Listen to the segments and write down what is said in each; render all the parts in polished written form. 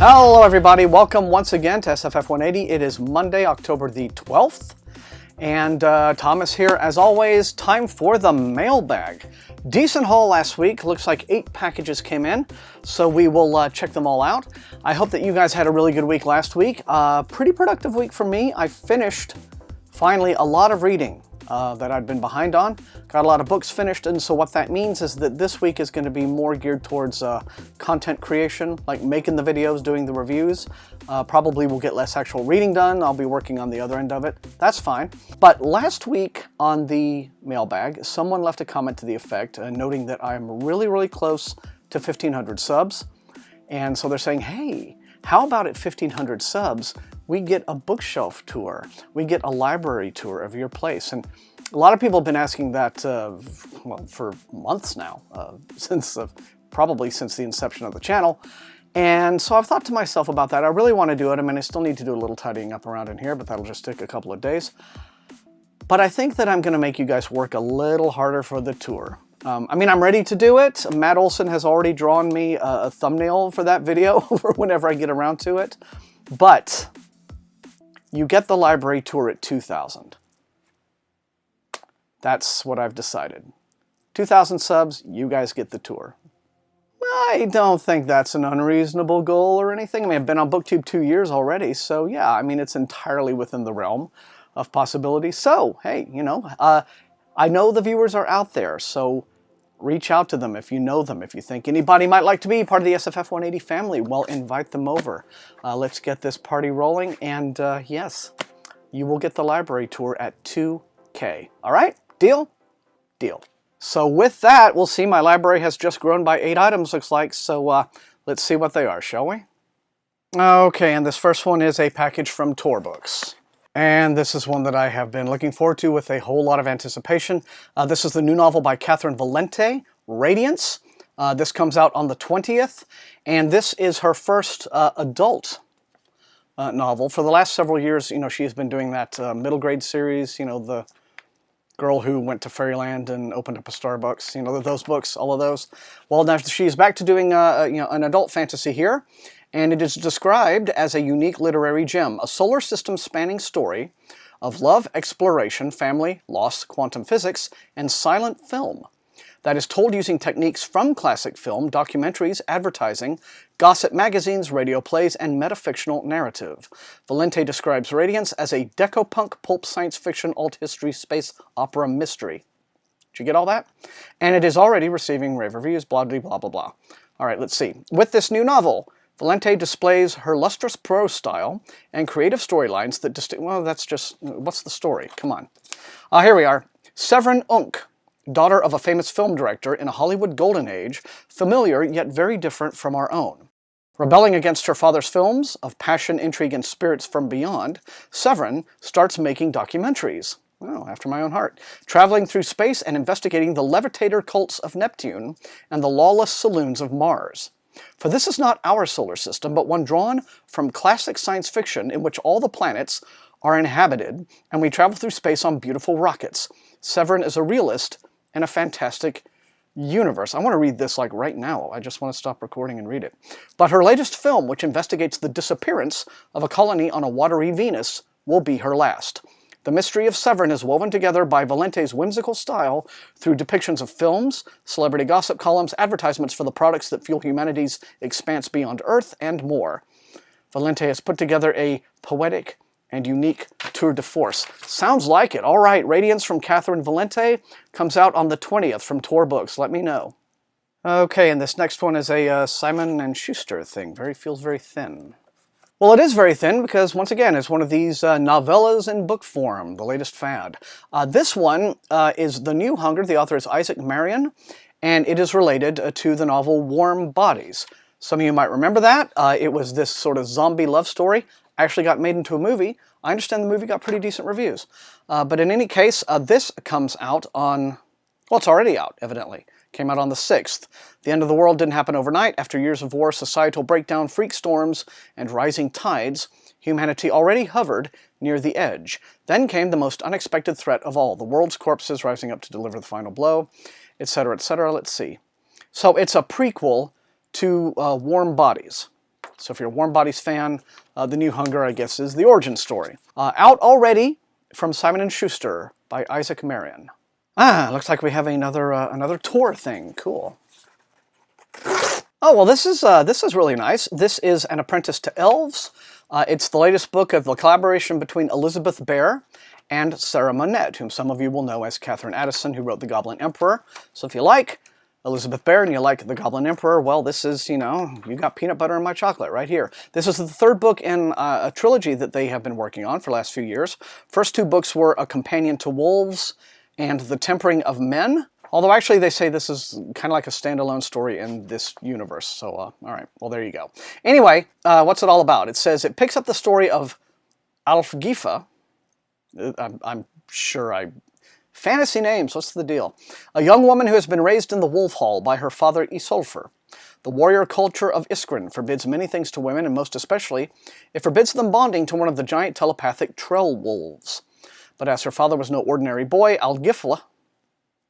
Hello everybody, welcome once again to SFF180. It is Monday, October the 12th, and Thomas here as always. Time for the mailbag. Decent haul last week, looks like 8 packages came in, so we will check them all out. I hope that you guys had a really good week last week. Pretty productive week for me. I finished, finally, a lot of reading that I'd been behind on. Got a lot of books finished, and so what that means is that this week is going to be more geared towards content creation, like making the videos, doing the reviews. Probably will get less actual reading done. I'll be working on the other end of it. That's fine. But last week on the mailbag, someone left a comment to the effect, noting that I'm really, really close to 1,500 subs. And so they're saying, hey, how about at 1,500 subs, we get a bookshelf tour, we get a library tour of your place? And a lot of people have been asking that well, for months now, probably since the inception of the channel. And so I've thought to myself about that. I really want to do it. I mean, I still need to do a little tidying up around in here, but that'll just take a couple of days. But I think that I'm going to make you guys work a little harder for the tour. I mean, I'm ready to do it. Matt Olson has already drawn me a thumbnail for that video for whenever I get around to it. But you get the library tour at 2,000. That's what I've decided. 2,000 subs, you guys get the tour. I don't think that's an unreasonable goal or anything. I mean, I've been on BookTube 2 years already, so yeah, I mean, it's entirely within the realm of possibility. So, hey, you know, I know the viewers are out there, so reach out to them if you know them. If you think anybody might like to be part of the SFF180 family, well, invite them over. Let's get this party rolling, and yes, you will get the library tour at 2K. All right? Deal? Deal. So with that, we'll see. My library has just grown by 8 items, looks like, so let's see what they are, shall we? Okay, and this first one is a package from Tor Books. And this is one that I have been looking forward to with a whole lot of anticipation. This is the new novel by Catherine Valente, Radiance. This comes out on the 20th, and this is her first adult novel. For the last several years, you know, she has been doing that middle grade series, you know, the girl who went to Fairyland and opened up a Starbucks, you know, those books, all of those. Well, now she's back to doing, you know, an adult fantasy here. And it is described as a unique literary gem, a solar system spanning story of love, exploration, family, loss, quantum physics, and silent film that is told using techniques from classic film, documentaries, advertising, gossip magazines, radio plays, and metafictional narrative. Valente describes Radiance as a decopunk pulp science fiction alt history space opera mystery. Did you get all that? And it is already receiving rave reviews, blah, blah, blah, blah, blah. All right, let's see. With this new novel, Valente displays her lustrous prose style and creative storylines that well, that's just, what's the story? Come on. Here we are. Severin Unk, daughter of a famous film director in a Hollywood golden age, familiar yet very different from our own. Rebelling against her father's films of passion, intrigue, and spirits from beyond, Severin starts making documentaries. Oh, after my own heart. Traveling through space and investigating the levitator cults of Neptune and the lawless saloons of Mars. For this is not our solar system, but one drawn from classic science fiction in which all the planets are inhabited, and we travel through space on beautiful rockets. Severin is a realist in a fantastic universe. I want to read this like right now. I just want to stop recording and read it. But her latest film, which investigates the disappearance of a colony on a watery Venus, will be her last. The mystery of Severin is woven together by Valente's whimsical style through depictions of films, celebrity gossip columns, advertisements for the products that fuel humanity's expanse beyond Earth, and more. Valente has put together a poetic and unique tour de force. Sounds like it. All right, Radiance from Catherine Valente comes out on the 20th from Tor Books. Let me know. Okay, and this next one is a Simon & Schuster thing. Feels very thin. Well, it is very thin because, once again, it's one of these novellas in book form, the latest fad. This one is The New Hunger. The author is Isaac Marion, and it is related to the novel Warm Bodies. Some of you might remember that. It was this sort of zombie love story. Actually got made into a movie. I understand the movie got pretty decent reviews. But in any case, this comes out on... Well, it's already out, evidently. Came out on the 6th. The end of the world didn't happen overnight. After years of war, societal breakdown, freak storms, and rising tides, humanity already hovered near the edge. Then came the most unexpected threat of all, the world's corpses rising up to deliver the final blow, etc., etc. Let's see. So it's a prequel to Warm Bodies. So if you're a Warm Bodies fan, The New Hunger, I guess, is the origin story. Out already from Simon & Schuster by Isaac Marion. Looks like we have another Tor thing. Cool. Oh, well, this is really nice. This is An Apprentice to Elves. It's the latest book of the collaboration between Elizabeth Bear and Sarah Monette, whom some of you will know as Catherine Addison, who wrote The Goblin Emperor. So if you like Elizabeth Bear and you like The Goblin Emperor, well, this is, you know, you got peanut butter in my chocolate right here. This is the third book in a trilogy that they have been working on for the last few years. First two books were A Companion to Wolves and The Tempering of Men. Although actually they say this is kind of like a standalone story in this universe. So, all right, well, there you go. Anyway, what's it all about? It says it picks up the story of Alfgifa. I'm sure fantasy names, what's the deal? A young woman who has been raised in the Wolf Hall by her father Isolfr. The warrior culture of Iskrin forbids many things to women, and most especially, it forbids them bonding to one of the giant telepathic Trell wolves. But as her father was no ordinary boy, Algifla,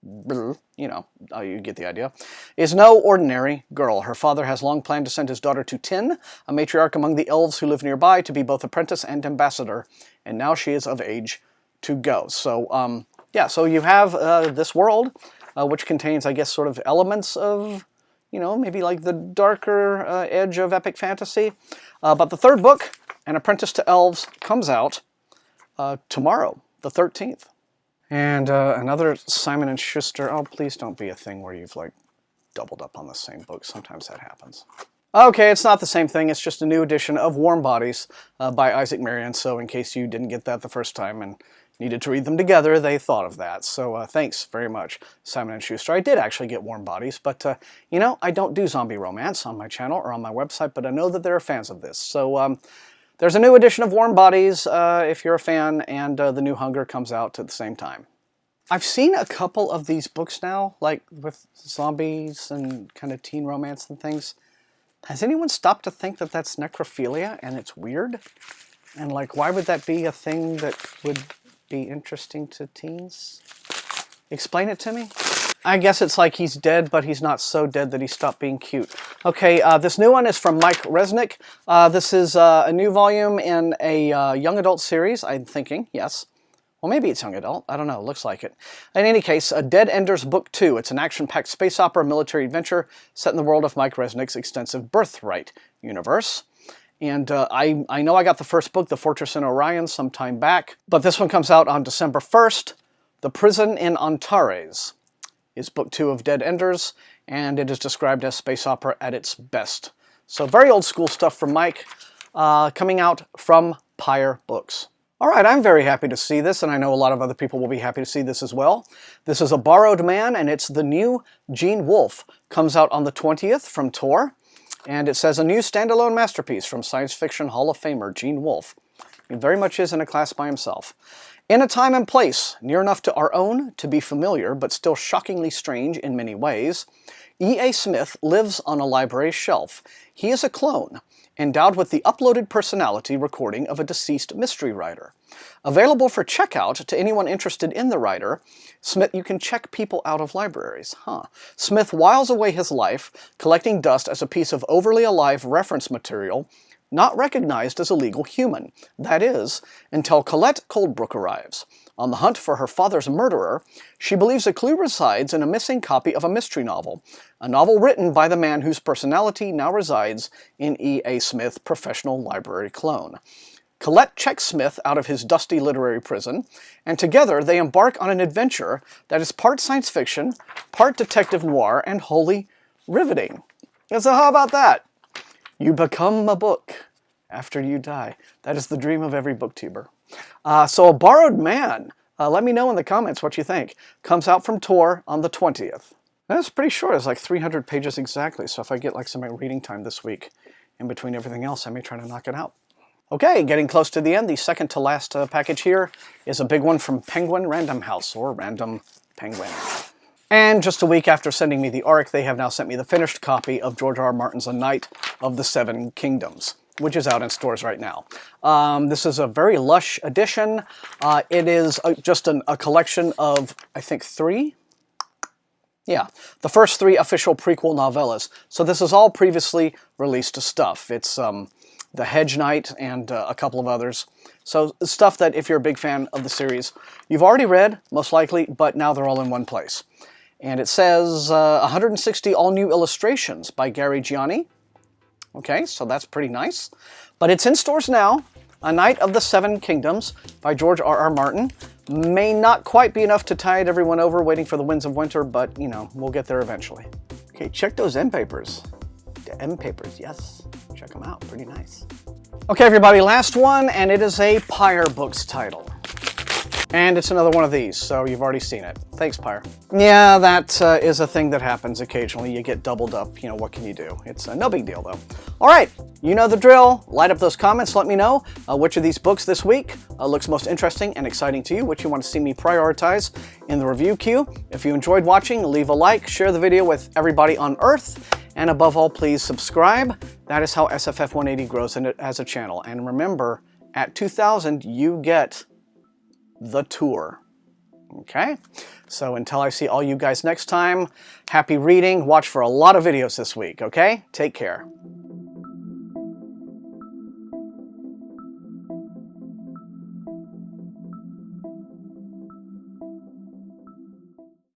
you know, you get the idea, is no ordinary girl. Her father has long planned to send his daughter to Tin, a matriarch among the elves who live nearby, to be both apprentice and ambassador, and now she is of age to go. So, yeah, so you have this world, which contains, I guess, sort of elements of, you know, maybe like the darker edge of epic fantasy. But the third book, An Apprentice to Elves, comes out tomorrow, the 13th. And another Simon & Schuster. Oh, please don't be a thing where you've, like, doubled up on the same book. Sometimes that happens. Okay, it's not the same thing. It's just a new edition of Warm Bodies by Isaac Marion. So in case you didn't get that the first time and needed to read them together, they thought of that. So thanks very much, Simon & Schuster. I did actually get Warm Bodies, but, you know, I don't do zombie romance on my channel or on my website, but I know that there are fans of this. So, there's a new edition of Warm Bodies, if you're a fan, and The New Hunger comes out at the same time. I've seen a couple of these books now, like with zombies and kind of teen romance and things. Has anyone stopped to think that that's necrophilia and it's weird? And like, why would that be a thing that would be interesting to teens? Explain it to me. I guess it's like he's dead, but he's not so dead that he stopped being cute. Okay, this new one is from Mike Resnick. This is a new volume in a young adult series, I'm thinking, yes. Well, maybe it's young adult. I don't know. Looks like it. In any case, Dead Enders Book 2. It's an action-packed space opera military adventure set in the world of Mike Resnick's extensive Birthright universe. And I know I got the first book, The Fortress in Orion, some time back. But this one comes out on December 1st. The Prison in Antares is Book 2 of Dead Enders, and it is described as space opera at its best. So very old school stuff from Mike, coming out from Pyre Books. All right, I'm very happy to see this, and I know a lot of other people will be happy to see this as well. This is A Borrowed Man, and it's the new Gene Wolfe. Comes out on the 20th from Tor, and it says a new standalone masterpiece from science fiction Hall of Famer Gene Wolfe. He very much is in a class by himself. In a time and place near enough to our own to be familiar, but still shockingly strange in many ways, E.A. Smith lives on a library shelf. He is a clone, endowed with the uploaded personality recording of a deceased mystery writer. Available for checkout to anyone interested in the writer, you can check people out of libraries. Smith whiles away his life, collecting dust as a piece of overly alive reference material, not recognized as a legal human. That is, until Colette Coldbrook arrives. On the hunt for her father's murderer, she believes a clue resides in a missing copy of a mystery novel, a novel written by the man whose personality now resides in E.A. Smith, professional library clone. Colette checks Smith out of his dusty literary prison, and together they embark on an adventure that is part science fiction, part detective noir, and wholly riveting. And so how about that? You become a book after you die. That is the dream of every booktuber. So A Borrowed Man. Let me know in the comments what you think. Comes out from Tor on the 20th. That's pretty short. It's like 300 pages exactly. So if I get like some reading time this week in between everything else, I may try to knock it out. Okay, getting close to the end. The second to last package here is a big one from Penguin Random House, or Random Penguin. And just a week after sending me the ARC, they have now sent me the finished copy of George R. R. Martin's A Knight of the Seven Kingdoms, which is out in stores right now. This is a very lush edition. It is just a collection of, I think, 3? Yeah, the first 3 official prequel novellas. So this is all previously released stuff. It's The Hedge Knight and a couple of others. So stuff that, if you're a big fan of the series, you've already read, most likely, but now they're all in one place. And it says 160 all-new illustrations by Gary Gianni. Okay, so that's pretty nice. But it's in stores now. A Knight of the Seven Kingdoms by George R.R. Martin. May not quite be enough to tide everyone over waiting for the winds of winter, but, you know, we'll get there eventually. Okay, check those end papers. The end papers, yes. Check them out, pretty nice. Okay, everybody, last one, and it is a Pyre Books title. And it's another one of these, so you've already seen it. Thanks, Pyre. Yeah, that is a thing that happens occasionally. You get doubled up, you know, what can you do? It's no big deal, though. All right, you know the drill. Light up those comments. Let me know which of these books this week looks most interesting and exciting to you, which you want to see me prioritize in the review queue. If you enjoyed watching, leave a like, share the video with everybody on Earth, and above all, please subscribe. That is how SFF180 grows as a channel. And remember, at 2,000, you get the tour. Okay? So until I see all you guys next time, happy reading. Watch for a lot of videos this week, okay? Take care.